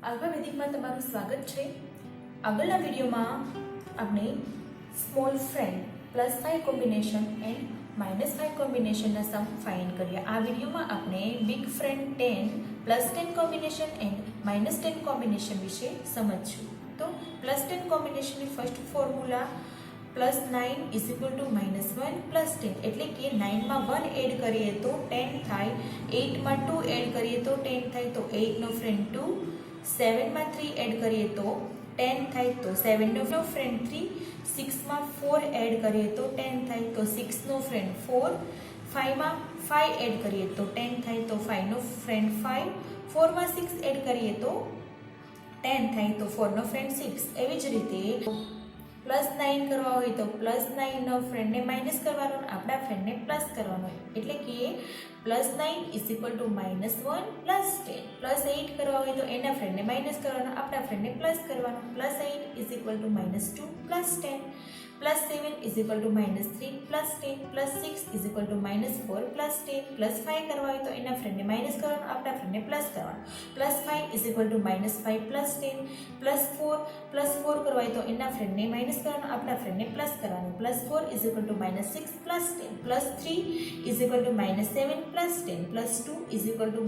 આલ્ફાવેદિકમાં તમારું સ્વાગત છે। આગળના વિડીયોમાં આપણે સ્મોલ ફ્રેન્ડ +5 કોમ્બિનેશન એન્ડ -5 કોમ્બિનેશનના સમ ફાઇન્ડ કર્યા। આ વિડીયોમાં આપણે big friend 10 +10 combination and -10 combination વિશે સમજશું। તો +10 કોમ્બિનેશનની ફર્સ્ટ ફોર્મ્યુલા +9 = -1 +10 એટલે કે 9 માં 1 એડ કરીએ તો 10 થાય, 8 માં 2 એડ કરીએ તો 10 થાય, તો 8 નો ફ્રેન્ડ 2, 7 માં 3 એડ કરીએ તો 10 થાય, તો 7 નો ફ્રેન્ડ 3, 6 માં 4 એડ કરીએ તો 10 થાય, તો 6 નો ફ્રેન્ડ 4, 5 માં 5 એડ કરીએ તો 10 થાય, તો 5 નો ફ્રેન્ડ 5, 4 માં 6 એડ કરીએ તો 10 થાય, તો 4 નો ફ્રેન્ડ 6। એવી જ રીતે +9 કરવા હોય તો +9 નો ફ્રેન્ડને માઇનસ કરવાનો, આપણા ફ્રેન્ડને પ્લસ કરવાનો, એટલે કે +9 = -1 +10, +8 કરવા હોય તો એના ફ્રેન્ડને માઇનસ કરવાનો, આપણા ફ્રેન્ડને પ્લસ કરવાનો, +8 = -2 +10, +7 = -3 +10, +6 = -4 +10, +5 કરવા હોય તો એના ફ્રેન્ડને માઇનસ કરવાનો, આપણા ફ્રેન્ડને પ્લસ કરવાનો, +5 = -5 +10, +4 કરવા હોય તો એના ફ્રેન્ડને માઇનસ કરવાનો, આપણા ફ્રેન્ડને પ્લસ કરવાનો, +4 = -6 +10, +3 = -7 +10, +2 =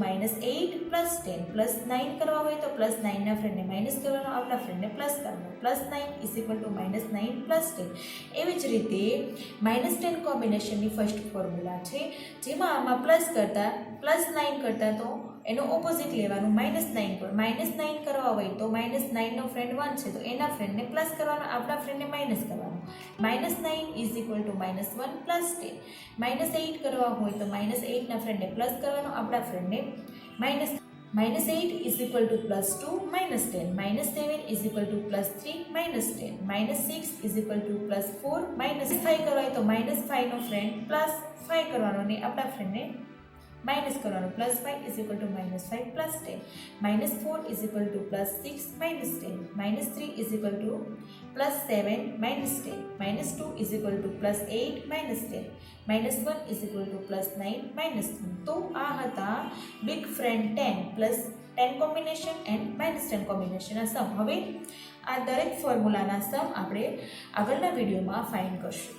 -8 +10, +9 કરવા હોય તો +9 ના ફ્રેન્ડને માઇનસ કરવાનો, આપણા ફ્રેન્ડને પ્લસ કરવાનો, +9 = -9 +10। એવી જ રીતે -10 કોમ્બિનેશનની ફર્સ્ટ ફોર્મ્યુલા છે, જેમાં આમાં +9 કરતા તો એનો ઓપોઝિટ લેવાનું, -9 પર -9 કરવા હોય તો -9 નો ફ્રેન્ડ 1 છે તો એના ફ્રેન્ડને પ્લસ કરવાનો, આપણા ફ્રેન્ડને માઇનસ કરવાનો, -9 = -1 +10, -8 કરવા હોય તો -8 ના ફ્રેન્ડને પ્લસ કરવાનો, આપણા ફ્રેન્ડને -8 = +2 -10, -7 = +3 -10, -6 = +4 -5 કરવા હોય તો -5 નો ફ્રેન્ડ +5 કરવાનો અને આપણા ફ્રેન્ડને માઇનસ કરવાનો, +5 = -5 +10, -4 = +6 -10, -3 = +7 -10, -2 = +8 -10, -1 = +9 -1। તો આ હતા બિગ ફ્રેન્ડ 10 +10 કોમ્બિનેશન એન્ડ -10 કોમ્બિનેશનના સમ। હવે આ દરેક ફોર્મ્યુલાના સમ આપણે આગળના વિડીયોમાં ફાઇન્ડ કરશું।